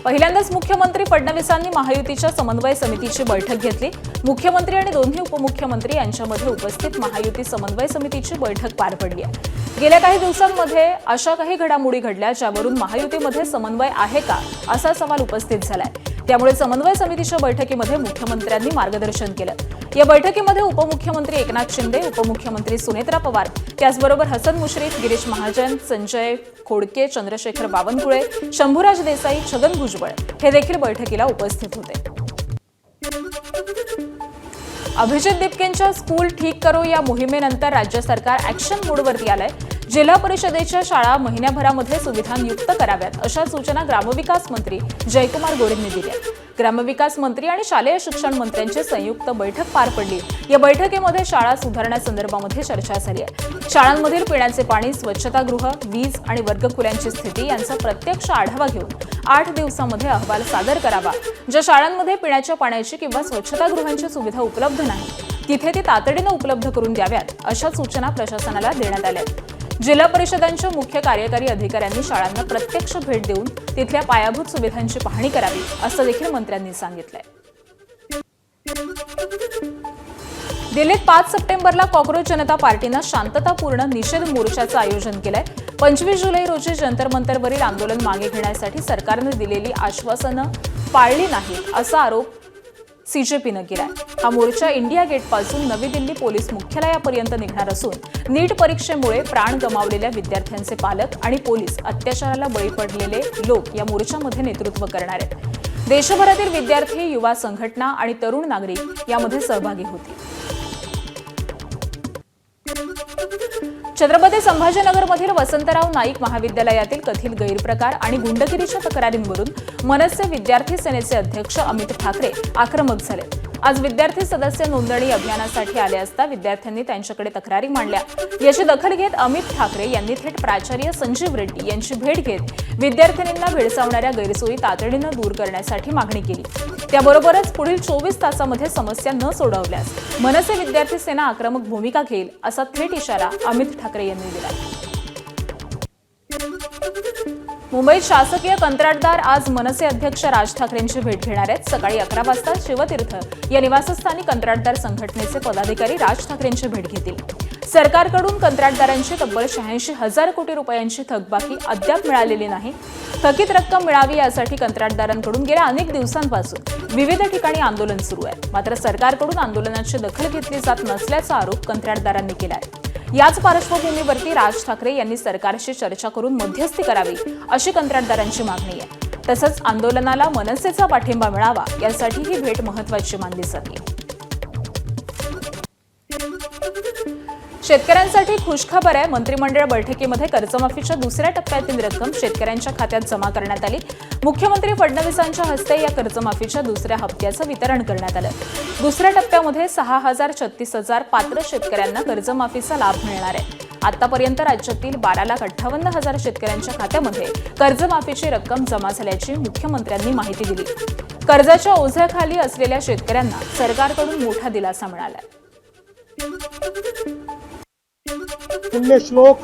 पहिल्यांदाच मुख्यमंत्री फडणवीसांनी महायुतीच्या समन्वय समितीची बैठक घेतली। मुख्यमंत्री आणि दोन्ही उपमुख्यमंत्री यांच्यामध्ये उपस्थित महायुती समन्वय समितीची बैठक पार पडली आहे। गेल्या काही दिवसांमध्ये अशा काही घडामोडी घडल्या ज्यावरून महायुतीमध्ये समन्वय आहे का असा सवाल उपस्थित झालाय। त्यामुळे समन्वय समितीच्या बैठकीमध्ये मुख्यमंत्र्यांनी मार्गदर्शन केलं। या बैठकीमध्ये उपमुख्यमंत्री एकनाथ शिंदे, उपमुख्यमंत्री सुनेत्रा पवार, त्याचबरोबर हसन मुश्रीफ, गिरीश महाजन, संजय खोडके, चंद्रशेखर बावनकुळे, शंभूराज देसाई, छगन भुजबळ हे देखील बैठकीला उपस्थित होते। अभिजित दीपकेंच्या स्कूल ठीक करो या मोहिमेनंतर राज्य सरकार ॲक्शन मोडवरती आलंय। जिल्हा परिषदेच्या शाळा महिन्याभरामध्ये सुविधांयुक्त कराव्यात अशा सूचना ग्रामविकास मंत्री जयकुमार गोरेंनी दिल्या। ग्रामविकास मंत्री आणि शालेय शिक्षण मंत्र्यांची संयुक्त बैठक पार पडली। या बैठकीमध्ये शाळा सुधारण्यासंदर्भामध्ये चर्चा झाली आहे। शाळांमधील पिण्याचे पाणी, स्वच्छतागृह, वीज आणि वर्गखोल्यांची स्थिती यांचा प्रत्यक्ष आढावा घेऊन 8 दिवसांमध्ये अहवाल सादर करावा। ज्या शाळांमध्ये पिण्याच्या पाण्याची किंवा स्वच्छतागृहांची सुविधा उपलब्ध नाही तिथे ती तातडीने उपलब्ध करून द्याव्यात अशा सूचना प्रशासनाला देण्यात आल्या। जिल्हा परिषदांच्या मुख्य कार्यकारी अधिकाऱ्यांनी शाळांना प्रत्यक्ष भेट देऊन तिथल्या पायाभूत सुविधांची पाहणी करावी असं देखील मंत्र्यांनी सांगितलंय। दिल्लीत 5 सप्टेंबरला कॉक्रोच जनता पार्टीनं शांततापूर्ण निषेध मोर्चाचं आयोजन केलंय। 25 जुलै रोजी जंतर मंतरवरील आंदोलन मागे घेण्यासाठी सरकारने दिलेली आश्वासनं पाळली नाहीत असा आरोप सीजेपीनं केलाय। हा मोर्चा इंडिया गेटपासून नवी दिल्ली पोलीस मुख्यालयापर्यंत निघणार असून नीट परीक्षेमुळे प्राण गमावलेल्या विद्यार्थ्यांचे पालक आणि पोलीस अत्याचाराला बळी पडलेले लोक या मोर्चामध्ये नेतृत्व करणार आहेत। देशभरातील विद्यार्थी, युवा संघटना आणि तरुण नागरिक यामध्ये सहभागी होतील। छत्रपती संभाजीनगरमधील वसंतराव नाईक महाविद्यालयातील कथित गैरप्रकार आणि गुंडगिरीच्या तक्रारींवरून मनसे विद्यार्थी सेनेचे अध्यक्ष अमित ठाकरे आक्रमक झाले। आज विद्यार्थी सदस्य नोंदणी अभियानासाठी आले असता विद्यार्थ्यांनी त्यांच्याकडे तक्रारी मांडल्या। याची दखल घेत अमित ठाकरे यांनी थेट प्राचार्य संजीव रेड्डी यांची भेट घेत विद्यार्थिनींना भेडसावणाऱ्या गैरसोयी तातडीने दूर करण्यासाठी मागणी केली। त्याबरोबरच पुढील 24 तासामध्ये समस्या न सोडवल्यास मनसे विद्यार्थी सेना आक्रमक भूमिका घेईल असा थेट इशारा अमित ठाकरे यांनी दिला। मुंबईत शासकीय कंत्राटदार आज मनसे अध्यक्ष राज ठाकरेंची भेट घेणार आहेत। सकाळी 11 वाजता शिवतीर्थ या निवासस्थानी कंत्राटदार संघटनेचे पदाधिकारी राज ठाकरेंची भेट घेतील। सरकारकडून कंत्राटदारांची तब्बल 86,000 कोटी रुपयांची थकबाकी अद्याप मिळालेली नाही। थकीत रक्कम मिळावी यासाठी कंत्राटदारांकडून गेल्या अनेक दिवसांपासून विविध ठिकाणी आंदोलन सुरू आहे। मात्र सरकारकडून आंदोलनाची दखल घेतली जात नसल्याचा आरोप कंत्राटदारांनी केला आहे। याच पार्श्वभूमीवरती राज ठाकरे यांनी सरकारशी चर्चा करून मध्यस्थी करावी अशी कंत्राटदारांची मागणी आहे। तसंच आंदोलनाला मनसेचा पाठिंबा मिळावा यासाठी ही भेट महत्त्वाची मानली जाते। शेतकऱ्यांसाठी खुशखबर आहे। मंत्रिमंडळ बैठकीमध्ये कर्जमाफीच्या दुसऱ्या टप्प्यातील रक्कम शेतकऱ्यांच्या खात्यात जमा करण्यात आली। मुख्यमंत्री फडणवीसांच्या हस्ते या कर्जमाफीच्या दुसऱ्या हप्त्याचं वितरण करण्यात आलं। दुसऱ्या टप्प्यामध्ये 6,36,000 पात्र शेतकऱ्यांना कर्जमाफीचा लाभ मिळणार आहे। आतापर्यंत राज्यातील 12,58,000 शेतकऱ्यांच्या खात्यामध्ये कर्जमाफीची रक्कम जमा झाल्याची मुख्यमंत्र्यांनी माहिती दिली। कर्जाच्या ओझ्याखाली असलेल्या शेतकऱ्यांना सरकारकडून मोठा दिलासा मिळाला। पुण्यश्लोक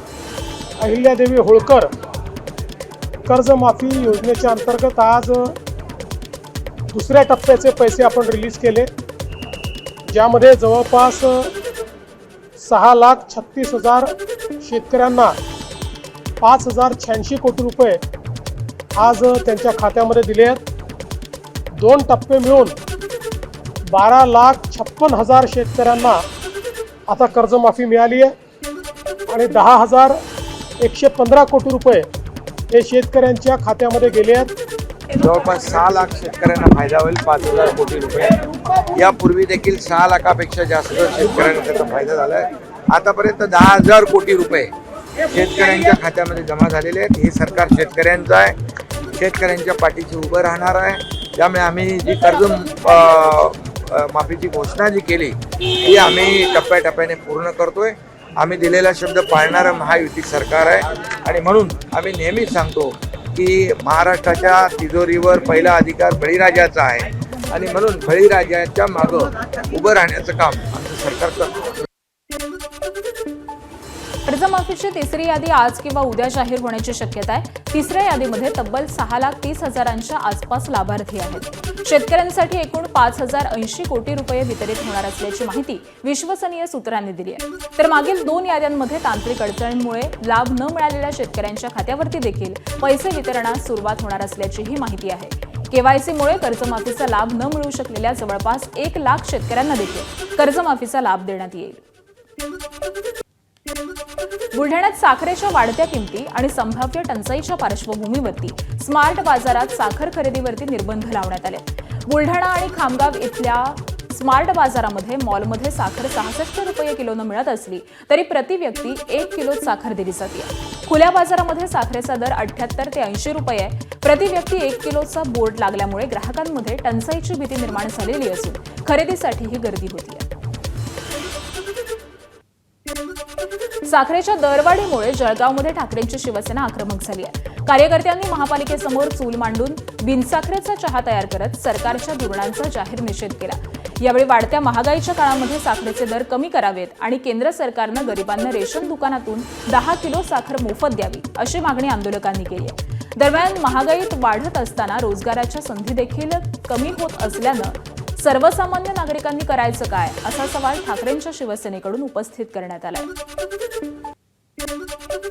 अहिल्यादेवी होळकर कर्जमाफी योजनेच्या अंतर्गत आज दुसऱ्या टप्प्याचे पैसे आपण रिलीज केले, ज्यामध्ये जवळपास 6,36,000 शेतकऱ्यांना 5,086 कोटी रुपये आज त्यांच्या खात्यामध्ये दिले आहेत। 2 टप्पे मिळून 12,56,000 शेतकऱ्यांना आता कर्जमाफी मिळाली आहे आणि 10,115 कोटी रुपये हे शेतकऱ्यांच्या खात्यामध्ये गेले आहेत। जवळपास 6 लाख शेतकऱ्यांना फायदा होईल, 5,000 कोटी रुपये। यापूर्वी देखील 6 लाखापेक्षा जास्त शेतकऱ्यांना त्याचा फायदा झाला आहे। आतापर्यंत 10,000 कोटी रुपये शेतकऱ्यांच्या खात्यामध्ये जमा झालेले आहेत। हे सरकार शेतकऱ्यांचं आहे, शेतकऱ्यांच्या पाठीशी उभं राहणार आहे। त्यामुळे आम्ही जी कर्ज माफीची घोषणा जी केली ती आम्ही टप्प्याटप्प्याने पूर्ण करतोय। आम्ही दिलेला शब्द पाळणारं महायुती सरकार आहे आणि म्हणून आम्ही नेहमीच सांगतो की महाराष्ट्राच्या तिजोरीवर पहिला अधिकार बळीराजाचा आहे आणि म्हणून बळीराजाच्या मागं उभं राहण्याचं काम आमचं सरकार करतं। कर्जमाफीची तिसरी यादी आज किंवा उद्या जाहीर होण्याची शक्यता आहे. तिसऱ्या यादीमध्ये तब्बल 6,30,000च्या आसपास लाभार्थी आहेत. शेतकऱ्यांसाठी एकूण 5,080 कोटी रुपये वितरित होणार असल्याची माहिती विश्वसनीय सूत्रांनी दिली आहे. तर मागील 2 याद्यांमध्ये तांत्रिक अडचणींमुळे लाभ न मिळालेल्या शेतकऱ्यांच्या खात्यावरती देखील पैसे वितरणास सुरुवात होणार असल्याचीही माहिती आहे. केवायसीमुळे कर्जमाफीचा लाभ न मिळू शकलेल्या जवळपास 1 लाख शेतकऱ्यांना देखील कर्जमाफीचा लाभ देण्यात येईल. बुलढाण्यात साखरेच्या वाढत्या किमती आणि संभाव्य टंचाईच्या पार्श्वभूमीवरती स्मार्ट बाजारात साखर खरेदीवरती निर्बंध लावण्यात आले. बुलढाणा आणि खामगाव इथल्या स्मार्ट बाजारामध्ये मॉलमध्ये साखर 66 रुपये किलोनं मिळत असली तरी प्रति व्यक्ती 1 किलो साखर दिली जाते. खुल्या बाजारामध्ये साखरेचा दर 78 ते 80 रुपये आहे. प्रति व्यक्ती 1 किलोचा बोर्ड लागल्यामुळे ग्राहकांमध्ये टंचाईची भीती निर्माण झालेली असून खरेदीसाठीही गर्दी होती. साखरेच्या दरवाढीमुळे जळगावमध्ये ठाकरेंची शिवसेना आक्रमक झाली आहे. कार्यकर्त्यांनी महापालिकेसमोर चूल मांडून बिनसाखरेचा चहा तयार करत सरकारच्या धोरणांचा जाहीर निषेध केला. यावेळी वाढत्या महागाईच्या काळामध्ये साखरेचे दर कमी करावेत आणि केंद्र सरकारनं गरिबांना रेशन दुकानातून 10 किलो साखर मोफत द्यावी अशी मागणी आंदोलकांनी केली आहे. दरम्यान महागाईत वाढत असताना रोजगाराच्या संधी देखील कमी होत असल्यानं सर्वसामान्य नागरिकांनी करायचं काय असा सवाल ठाकरेंच्या शिवसेनेकडून उपस्थित करण्यात आलाय.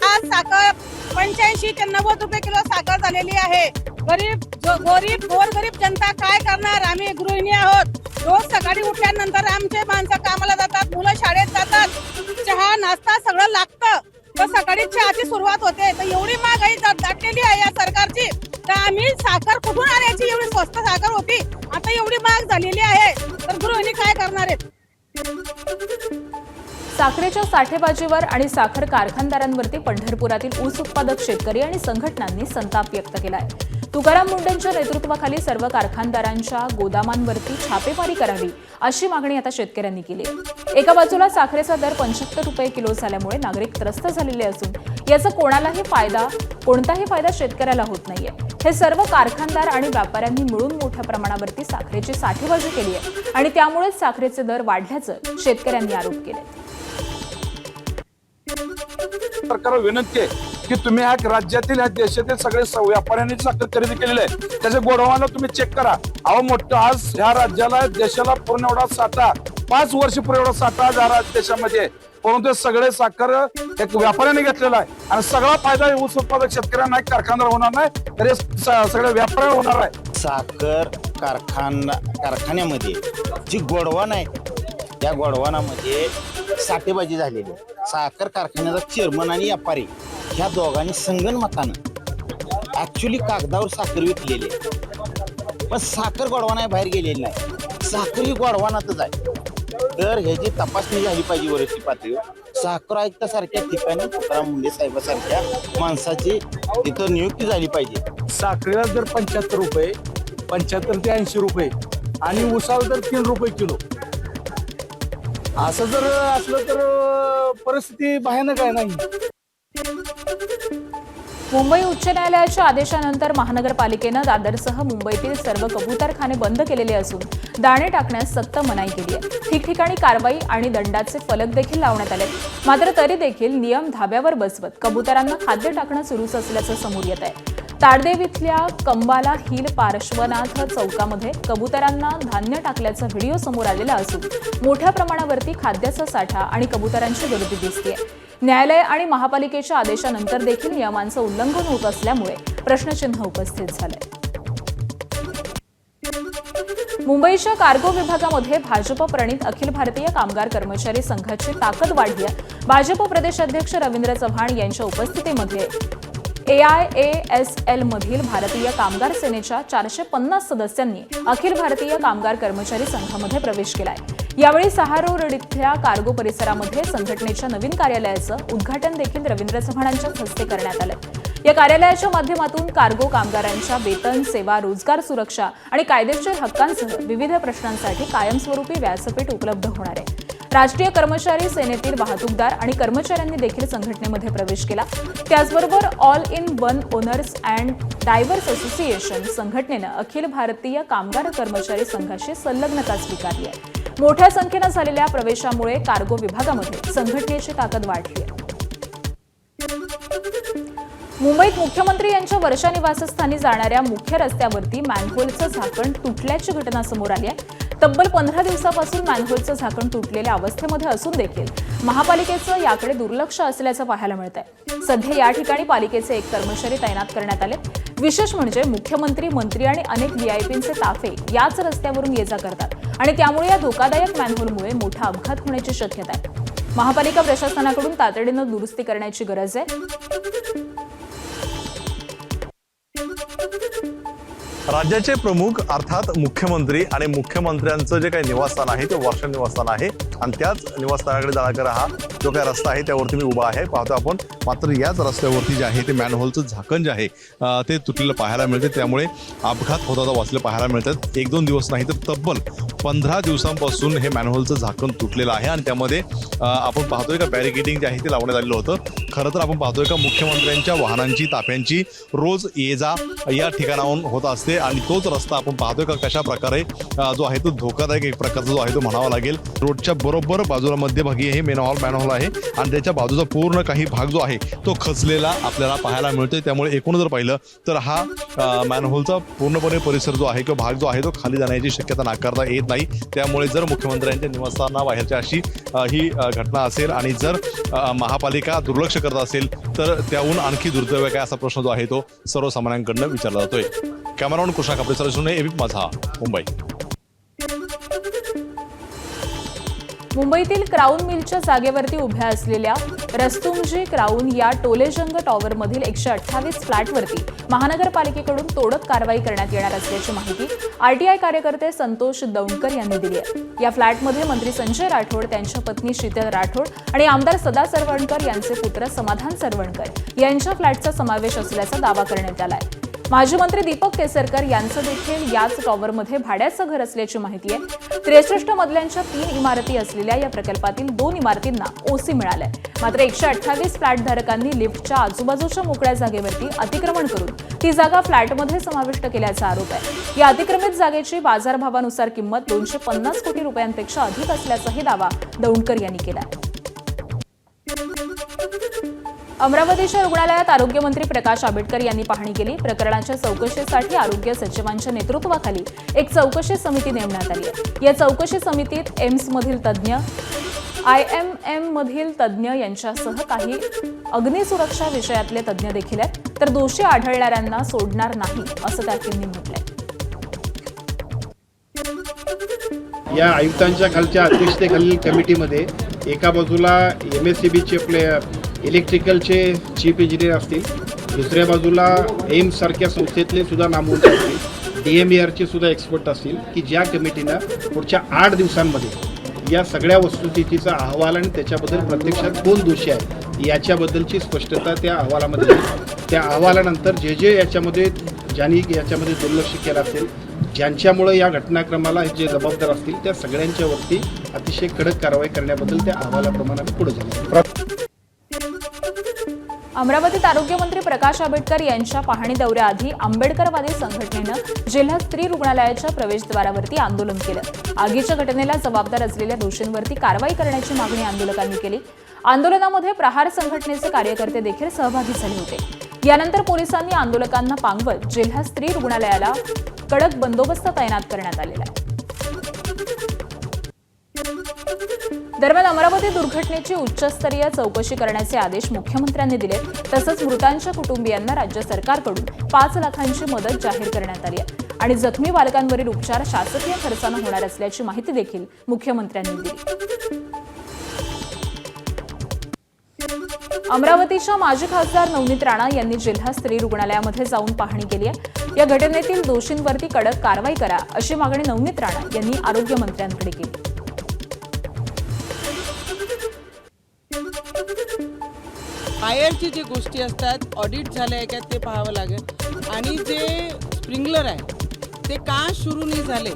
आज साखर 85 ते 90 रुपये किलो साखर झालेली आहे. गोरगरीब जनता काय करणार? आम्ही गृहिणी आहोत. रोज सकाळी उठल्यानंतर आमचे माणसं कामाला जातात, मुलं शाळेत जातात, चहा नाश्ता सगळं लागतं. तर सकाळी चहाची सुरुवात होते. तर एवढी महागाई दाटलेली आहे या सरकारची, तर आम्ही साखर कुठून आणायची? एवढी स्वस्त साखर होती, आता एवढी महाग झालेली आहे. तर गृहिणी काय करणार आहेत? साखरेच्या साठेबाजीवर आणि साखर कारखानदारांवरती पंढरपुरातील ऊस उत्पादक शेतकरी आणि संघटनांनी संताप व्यक्त केला आहे. तुकाराम मुंडेंच्या नेतृत्वाखाली सर्व कारखानदारांच्या गोदामांवरती छापेमारी करावी अशी मागणी आता शेतकऱ्यांनी केली आहे. एका बाजूला साखरेचा दर 75 रुपये किलो झाल्यामुळे नागरिक त्रस्त झालेले असून याचा कोणताही फायदा शेतकऱ्याला होत नाहीये. हे सर्व कारखानदार आणि व्यापाऱ्यांनी मिळून मोठ्या प्रमाणावरती साखरेची साठेबाजी केली आहे आणि त्यामुळेच साखरेचे दर वाढल्याचं शेतकऱ्यांनी आरोप केले. सरकारला विनंती आहे की तुम्ही ह्या राज्यातील ह्या देशातील सगळे व्यापाऱ्यांनी साखर खरेदी केलेली आहे, त्याच्या गोडाऊनला तुम्ही चेक करा. अहो मोठं आज ह्या राज्याला देशाला पूर्ण एवढा साठा 5 वर्ष पूर्ण एवढा साठा आज ह्या देशामध्ये, परंतु सगळे साखर एक व्यापाऱ्याने घेतलेला आहे आणि सगळा फायदा ऊस उत्पादक शेतकऱ्यांना कारखानदार होणार नाही तर सगळ्या व्यापाऱ्याला होणार आहे. साखर कारखान्यामध्ये जी गोडवान आहे त्या गोडवानामध्ये साठेबाजी झालेली आहे. साखर कारखान्याचा चेअरमन आणि व्यापारी ह्या दोघांनी संगनमतानं ऍक्च्युली कागदावर साखर विकलेली आहे, पण साखर गोडवाना बाहेर गेलेली नाही. साखर ही गोडवानातच आहे. तर ह्याची तपासणी झाली पाहिजे वरची पातळीवर. साखर आयुक्तासारख्या ठिकाणी तुकाराम मुंडे साहेबांसारख्या माणसाची तिथं नियुक्ती झाली पाहिजे. साखरेला जर 75 रुपये 75 ते 80 रुपये आणि ऊसाला जर 3 रुपये किलो असं जर असलं तर परिस्थिती भयानक आहे. नाही मुंबई उच्च न्यायालयाच्या आदेशानंतर महानगरपालिकेनं दादरसह मुंबईतील सर्व कबूतरखाने बंद केलेले असून दाणे टाकण्यास सक्त मनाई केली आहे. ठिकठिकाणी कारवाई आणि दंडाचे फलक देखील लावण्यात आले. मात्र तरी देखील नियम धाब्यावर बसवत कबुतरांना खाद्य टाकणं सुरूच असल्याचं समोर येत आहे. ताडदेव इथल्या कंबाला हिल पार्श्वनाथ चौकामध्ये कबुतरांना धान्य टाकल्याचा व्हिडिओ समोर आलेला असून मोठ्या प्रमाणावरती खाद्याचा साठा आणि कबुतरांची गर्दी दिसते. न्यायालय आणि महापालिकेच्या आदेशानंतर देखील नियमांचं उल्लंघन होत असल्यामुळे प्रश्नचिन्ह उपस्थित झालंय. मुंबईच्या कार्गो विभागामध्ये भाजप प्रणित अखिल भारतीय कामगार कर्मचारी संघाची ताकद वाढली आहे. भाजप प्रदेशाध्यक्ष रवींद्र चव्हाण यांच्या उपस्थितीमध्ये AIASL मधील भारतीय कामगार सेनेच्या 450 सदस्यांनी अखिल भारतीय कामगार कर्मचारी संघामध्ये प्रवेश केलाय. यावेळी 6 रोड इथल्या कार्गो परिसरामध्ये संघटनेच्या नवीन कार्यालयाचं उद्घाटन देखील रवींद्र चव्हाणांच्याच हस्ते करण्यात आलं. या कार्यालयाच्या माध्यमातून कार्गो कामगारांच्या वेतन, सेवा, रोजगार सुरक्षा आणि कायदेशीर हक्कांसह विविध प्रश्नांसाठी कायमस्वरूपी व्यासपीठ उपलब्ध होणार आहे. राष्ट्रीय कर्मचारी सेनेतील वाहतूकदार आणि कर्मचाऱ्यांनी देखील संघटनेमध्ये प्रवेश केला. त्याचबरोबर all in one owners and drivers association संघटनेनं अखिल भारतीय कामगार कर्मचारी संघाशी संलग्नता स्वीकारली आहे. मोठ्या संख्येनं झालेल्या प्रवेशामुळे कार्गो विभागामध्ये संघटनेची ताकद वाढली आहे. मुंबईत मुख्यमंत्री यांच्या वर्षा निवासस्थानी जाणाऱ्या मुख्य रस्त्यावरती मॅनहोलचं झाकण तुटल्याची घटना समोर आली आहे. तब्बल 15 दिवसापासून मॅनहोलचं झाकण तुटलेल्या अवस्थेमध्ये असून देखील महापालिकेचं याकडे दुर्लक्ष असल्याचं पाहायला मिळत आहे. सध्या या ठिकाणी पालिकेचे एक कर्मचारी तैनात करण्यात आले. विशेष म्हणजे मुख्यमंत्री, मंत्री आणि अनेक व्हीआयपींचे ताफे याच रस्त्यावरून ये-जा करतात आणि त्यामुळे या धोकादायक मॅनहोलमुळे मोठा अपघात होण्याची शक्यता आहे. महापालिका प्रशासनाकडून तातडीनं दुरुस्ती करण्याची गरज आहे. राज्याचे प्रमुख अर्थात मुख्यमंत्री आणि मुख्यमंत्र्यांचं जे काही निवासस्थान आहे ते वर्षा निवासस्थान आहे आणि त्याच निवासस्थानाकडे जाणारा हा जो काही रस्ता आहे त्यावरती मी उभा आहे पाहतो आपण. मात्र याच रस्त्यावरती जे आहे ते मॅनहोलचं झाकण जे आहे ते तुटलेलं पाहायला मिळते. त्यामुळे अपघात होता वाचले पाहायला मिळतात. 1-2 दिवस नाही तर तब्बल 15 दिवसांपासून हे मॅनहोलचं झाकण तुटलेलं आहे आणि त्यामध्ये आपण पाहतोय का बॅरिकेडिंग जे आहे ते लावण्यात आलेलं होतं. खरं तर आपण पाहतोय का मुख्यमंत्र्यांच्या वाहनांची, ताफ्यांची रोज ये-जा या ठिकाणाहून होत असते आणि तोच रस्ता आपण पाहतोय का कशा प्रकारे जो आहे तो धोकादायक एक प्रकारचा जो आहे तो म्हणावा लागेल. रोडच्या बरोबर बाजूला मध्यभागी हे मॅनहोल आहे आणि त्याच्या बाजूचा पूर्ण काही भाग जो आहे तो खचलेला आपल्याला पाहायला मिळतोय. त्यामुळे एकूण जर पाहिलं तर हा मॅनहोलचा पूर्णपणे परिसर जो आहे किंवा भाग जो आहे तो खाली जाण्याची शक्यता नाकारता येत नाही. त्यामुळे जर मुख्यमंत्र्यांच्या निवासस्थाना बाहेरच्या अशी ही घटना असेल आणि जर महापालिका दुर्लक्ष करत असेल तर त्याहून आणखी दुर्दैव काय असा प्रश्न जो आहे तो सर्वसामान्यांकडनं विचारला जातोय. कॅमेरामॅन कृष्णा कापडे, एबीपी माझा, मुंबई. मुंबईतील क्राऊन मिलच्या जागेवरती उभ्या असलेल्या रस्तुंजी क्राऊन या टोलेजंग टॉवरमधील 128 फ्लॅटवरती महानगरपालिकेकडून तोडक कारवाई करण्यात येणार असल्याची माहिती आरटीआय कार्यकर्ते संतोष दौंडकर यांनी दिली आहे. या फ्लॅटमध्ये मंत्री संजय राठोड, त्यांच्या पत्नी शीतल राठोड आणि आमदार सदा सरवणकर यांचे पुत्र समाधान सरवणकर यांच्या फ्लॅटचा समावेश असल्याचा दावा करण्यात आला आहे. माजी मंत्री दीपक केसरकर यांचं देखील याच टॉवरमध्ये भाड्याचं घर असल्याची माहिती आहे. 63 मजल्यांच्या 3 इमारती असलेल्या या प्रकल्पातील 2 इमारतींना ओसी मिळालंय. मात्र 128 फ्लॅटधारकांनी लिफ्टच्या आजूबाजूच्या मोकळ्या जागेवरती अतिक्रमण करून ती जागा फ्लॅटमध्ये समाविष्ट केल्याचा आरोप आहे. या अतिक्रमित जागेची बाजारभावानुसार किंमत 250 कोटी रुपयांपेक्षा अधिक असल्याचाही दावा दौंडकर यांनी केला. अमरावतीच्या रुग्णालयात आरोग्यमंत्री प्रकाश आंबेडकर यांनी पाहणी केली. प्रकरणाच्या चौकशीसाठी आरोग्य सचिवांच्या नेतृत्वाखाली एक चौकशी समिती नेमण्यात आली आहे. या चौकशी समितीत एम्समधील तज्ज्ञ, IMM मधील तज्ज्ञ यांच्यासह काही अग्निसुरक्षा विषयातले तज्ज्ञ देखील आहेत. तर दोषी आढळणाऱ्यांना सोडणार नाही असं त्यांनी म्हटलंय. या आयुक्तांच्या खालच्या अध्यक्षतेखालील कमिटीमध्ये एका बाजूला MSCBचे आपले इलेक्ट्रिकलचे चीफ इंजिनियर असतील, दुसऱ्या बाजूला एम्स सारख्या संस्थेतले सुद्धा नामवंत असतील, DMERचे सुद्धा एक्सपर्ट असतील की ज्या कमिटीनं पुढच्या 8 दिवसांमध्ये या सगळ्या वस्तुस्थितीचा अहवाल आणि त्याच्याबद्दल प्रत्यक्षात कोण दोषी आहे याच्याबद्दलची स्पष्टता त्या अहवालामध्ये येईल. त्या अहवालानंतर जे याच्यामध्ये ज्यांनी याच्यामध्ये दुर्लक्ष केलं असेल, ज्यांच्यामुळे या घटनाक्रमाला जे जबाबदार असतील त्या सगळ्यांच्यावरती अतिशय कडक कारवाई करण्याबद्दल त्या अहवालाप्रमाणे आम्ही पुढे जाणार. अमरावतीत आरोग्यमंत्री प्रकाश आंबेडकर यांच्या पाहणी दौऱ्याआधी आंबेडकरवादी संघटनेनं जिल्हा स्त्री रुग्णालयाच्या प्रवेशद्वारावरती आंदोलन केलं. आगीच्या घटनेला जबाबदार असलेल्या दोषींवरती कारवाई करण्याची मागणी आंदोलकांनी केली. आंदोलनामध्ये प्रहार संघटनेचे कार्यकर्ते देखील सहभागी झाले होते. यानंतर पोलिसांनी आंदोलकांना पांगवत जिल्हा स्त्री रुग्णालयाला कडक बंदोबस्त तैनात करण्यात आलेला आहे. दरम्यान अमरावती दुर्घटनेची उच्चस्तरीय चौकशी करण्याचे आदेश मुख्यमंत्र्यांनी दिले. तसंच मृतांच्या कुटुंबियांना राज्य सरकारकडून 5 लाखांची मदत जाहीर करण्यात आली आहे आणि जखमी बालकांवरील उपचार शासकीय खर्चानं होणार असल्याची माहिती देखील मुख्यमंत्र्यांनी दिली. अमरावतीच्या माजी खासदार नवनीत राणा यांनी जिल्हा स्त्री रुग्णालयामध्ये जाऊन पाहणी केली आहे. या घटनेतील दोषींवरती कडक कारवाई करा अशी मागणी नवनीत राणा यांनी आरोग्यमंत्र्यांकडे केली. बाहेरची जी गोष्टी असतात ऑडिट झाल्या आहे का ते पाहावं लागेल आणि जे स्प्रिंकलर आहे ते का सुरू नाही झाले,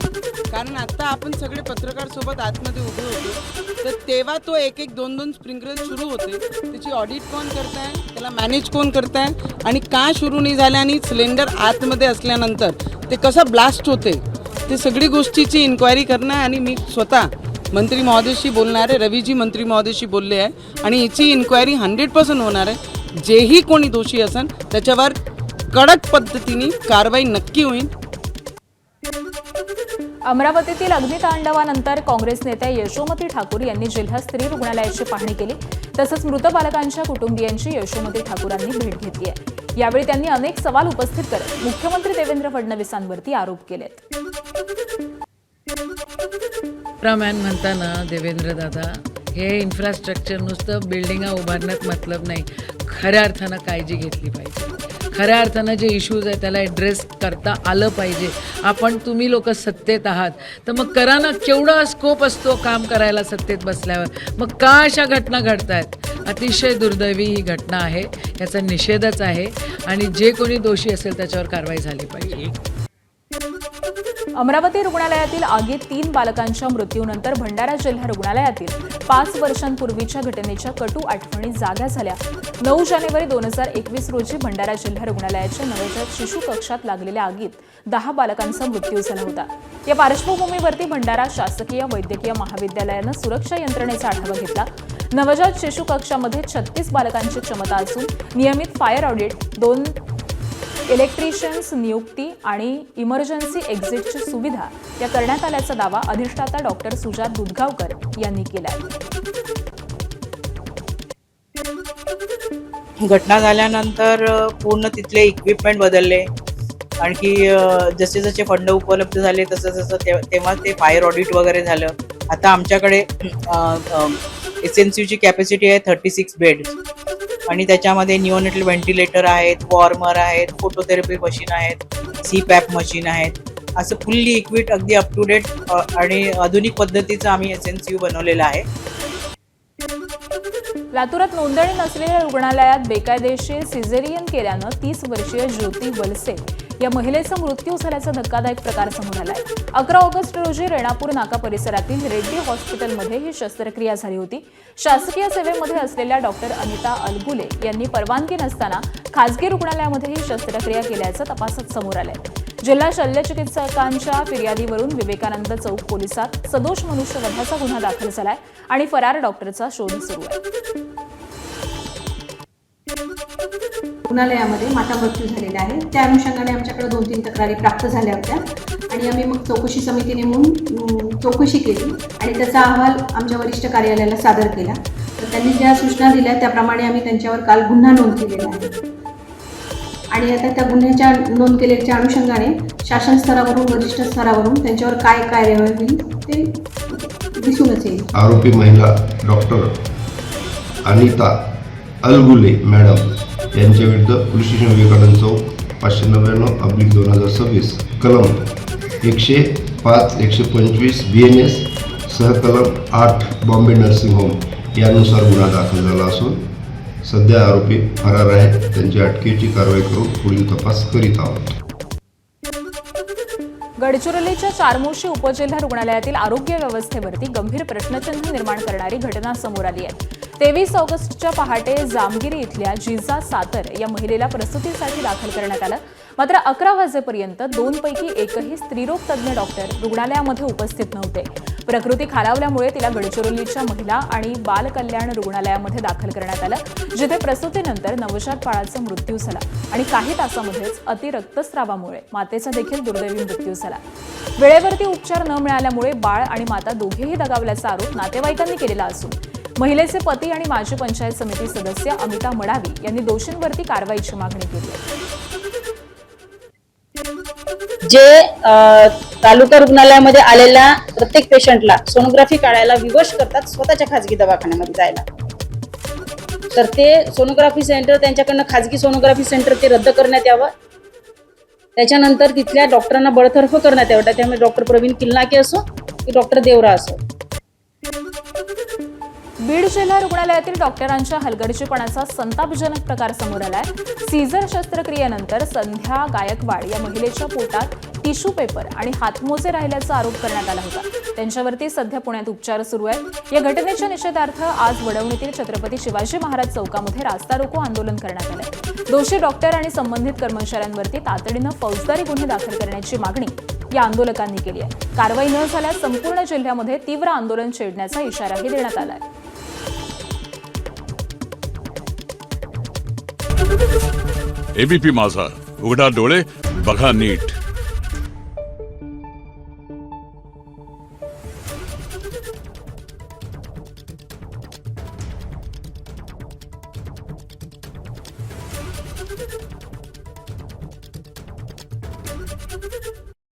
कारण आता आपण सगळे पत्रकार सोबत आतमध्ये उभे होतो तर तेव्हा तो एक 2 स्प्रिंकलर सुरू होते. त्याची ऑडिट कोण करताय, त्याला मॅनेज कोण करताय आणि का सुरू नाही झाले आणि सिलेंडर आतमध्ये असल्यानंतर ते कसं ब्लास्ट होते ते सगळी गोष्टीची इन्क्वायरी करणं आणि मी स्वतः मंत्री महोदयशी बोलणार आहे. रवीजी मंत्री महोदयशी बोलले आहे आणि याची इन्क्वायरी 100% होणार आहे. जेही कोणी दोषी असेल त्याच्यावर कडक पद्धतीने कारवाई नक्की होईल. अमरावतीतील अग्नितांडवानंतर काँग्रेस नेत्या यशोमती ठाकूर यांनी जिल्हा स्त्री रुग्णालयाची पाहणी केली. तसंच मृत बालकांच्या कुटुंबियांची यशोमती ठाकूरांनी भेट घेतली आहे. यावेळी त्यांनी अनेक सवाल उपस्थित करत मुख्यमंत्री देवेंद्र फडणवीसांवरती आरोप केलेत. मॅन म्हणताना देवेंद्र दादा, हे इन्फ्रास्ट्रक्चर नुसतं बिल्डिंगा उभारण्यात मतलब नाही, खऱ्या अर्थानं काळजी घेतली पाहिजे. खऱ्या अर्थानं जे इश्यूज आहेत त्याला ॲड्रेस करता आलं पाहिजे. तुम्ही लोक सत्तेत आहात तर मग करा ना. केवढा स्कोप असतो काम करायला सत्तेत बसल्यावर. मग का अशा घटना घडत आहेत? अतिशय दुर्दैवी ही घटना आहे, याचा निषेधच आहे आणि जे कोणी दोषी असेल त्याच्यावर कारवाई झाली पाहिजे. अमरावती रुग्णालयातील आगीत 3 बालकांच्या मृत्यूनंतर भंडारा जिल्हा रुग्णालयातील 5 वर्षांपूर्वीच्या घटनेच्या कटू आठवणी जाग्या झाल्या. 9 जानेवारी 2021 रोजी भंडारा जिल्हा रुग्णालयाच्या नवजात शिशु कक्षात लागलेल्या आगीत 10 बालकांचा मृत्यू झाला होता. या पार्श्वभूमीवरती भंडारा शासकीय वैद्यकीय महाविद्यालयानं सुरक्षा यंत्रणेचा आढावा घेतला. नवजात शिशु कक्षामध्ये 36 बालकांची क्षमता असून नियमित फायर ऑडिट, 2 इलेक्ट्रिशियन्स नियुक्ती आणि इमर्जन्सी एक्झिटची सुविधा या करण्यात आल्याचा दावा अधिष्ठाता डॉक्टर सुजात दुधगावकर यांनी केला. घटना झाल्यानंतर पूर्ण तिथले इक्विपमेंट बदलले. आणखी जसे जसे फंड उपलब्ध झाले तसं तेव्हा ते फायर ऑडिट वगैरे झालं. आता आमच्याकडे SNCUची कॅपॅसिटी आहे 36 बेड आणि त्याच्यामध्ये निओनेटल व्हेंटिलेटर आहेत, वॉर्मर आहेत, फोटोथेरपी मशीन आहेत, CPAP मशीन आहेत. असं फुल्ली इक्विप, अगदी अप टू डेट आणि आधुनिक पद्धतीचं आम्ही SNCU बनवलेलं आहे. लातूरात नोंदणी नसलेल्या रुग्णालयात बेकायदेशीर सिझेरियन केल्यानं 30 वर्षीय ज्योती वलसे या महिलेचा मृत्यू झाल्याचा धक्कादायक प्रकार समोर आलाय. 11 ऑगस्ट रोजी रेणापूर नाका परिसरातील रेड्डी हॉस्पिटलमध्ये ही शस्त्रक्रिया झाली होती. शासकीय सेवेमध्ये असलेल्या डॉक्टर अनिता अलगुले यांनी परवानगी नसताना खासगी रुग्णालयामध्ये ही शस्त्रक्रिया केल्याचं तपासात समोर आलंय. जिल्हा शल्यचिकित्सकांच्या फिर्यादीवरून विवेकानंद चौक पोलिसात सदोष मनुष्यवधाचा गुन्हा दाखल झालाय आणि फरार डॉक्टरचा शोध सुरू आहे. रुग्णालयामध्ये माता मृत्यू झालेला आहे. त्या अनुषंगाने आमच्याकडे 2-3 तक्रारी प्राप्त झाल्या होत्या आणि आम्ही मग चौकशी समिती नेमून चौकशी केली आणि त्याचा अहवाल आमच्या वरिष्ठ कार्यालयाला सादर केला. तर त्यांनी ज्या सूचना दिल्या त्याप्रमाणे आम्ही त्यांच्यावर काल गुन्हा नोंद केलेला आहे आणि आता त्या गुन्ह्याच्या नोंद केलेल्या अनुषंगाने शासन स्तरावरून वरिष्ठ स्तरावरून त्यांच्यावर काय कार्यवाही होईल ते दिसूनच येईल. आरोपी महिला डॉक्टर अनिता अलगुले मॅडम यांच्या विरुद्ध पोलीस स्टेशन विवेकानंद चौक 599/2026 कलम 105-125 BNS सहकलम 8 बॉम्बे नर्सिंग होम यानुसार गुन्हा दाखल झाला असून सध्या आरोपी फरार आहेत. त्यांची अटकेची कारवाई करून पुढील तपास करीत आहोत. गडचिरोलीच्या चारमोशी उपजिल्हा रुग्णालयातील आरोग्य व्यवस्थेवरती गंभीर प्रश्नचिन्ह निर्माण करणारी घटना समोर आली आहे. 23 ऑगस्टच्या पहाटे जामगिरी इथल्या जिजा सातर या महिलेला प्रसूतीसाठी दाखल करण्यात आलं. मात्र 11 वाजेपर्यंत 2 पैकी एकही स्त्रीरोग तज्ज्ञ डॉक्टर रुग्णालयामध्ये उपस्थित नव्हते. प्रकृती खालावल्यामुळे तिला गडचिरोलीच्या महिला आणि बाल कल्याण रुग्णालयामध्ये दाखल करण्यात आलं, जिथे प्रसूतीनंतर नवजात बाळाचा मृत्यू झाला आणि काही तासामध्येच अतिरक्तस्रावामुळे मातेचा देखील दुर्दैवी मृत्यू झाला. वेळेवरती उपचार न मिळाल्यामुळे बाळ आणि माता दोघेही दगावल्याचा आरोप नातेवाईकांनी केलेला असून महिलेचे पती आणि माजी पंचायत समिती सदस्य अमिता मडावी यांनी दोषींवरती कारवाईची मागणी केली आहे. जे तालुका रुग्णालयामध्ये आलेल्या प्रत्येक पेशंटला सोनोग्राफी काढायला विवश करतात स्वतःच्या खाजगी दवाखान्यामध्ये जायला, तर ते सोनोग्राफी सेंटर त्यांच्याकडनं खाजगी सोनोग्राफी सेंटर ते रद्द करण्यात यावं. त्याच्यानंतर तिथल्या डॉक्टरांना बडतर्फ करण्यात यावं. त्यामुळे डॉक्टर प्रवीण किल्लाके असो की डॉक्टर देवरा असो. बीड जिल्हा रुग्णालयातील डॉक्टरांच्या हलगर्जीपणाचा संतापजनक प्रकार समोर आलाय. सीझर शस्त्रक्रियेनंतर संध्या गायकवाड या महिलेच्या पोटात टिश्यू पेपर आणि हातमोजे राहिल्याचा आरोप करण्यात आला होता. त्यांच्यावरती सध्या पुण्यात उपचार सुरू आहेत. या घटनेच्या निषेधार्थ आज वडवणीतील छत्रपती शिवाजी महाराज चौकामध्ये रास्ता रोको आंदोलन करण्यात आलंय. दोषी डॉक्टर आणि संबंधित कर्मचाऱ्यांवरती तातडीनं फौजदारी गुन्हे दाखल करण्याची मागणी या आंदोलकांनी केली आहे. कारवाई न झाल्यास संपूर्ण जिल्ह्यामध्ये तीव्र आंदोलन छेडण्याचा इशाराही देण्यात आलाय. एबीपी माझा, उघडा डोळे बघा नीट.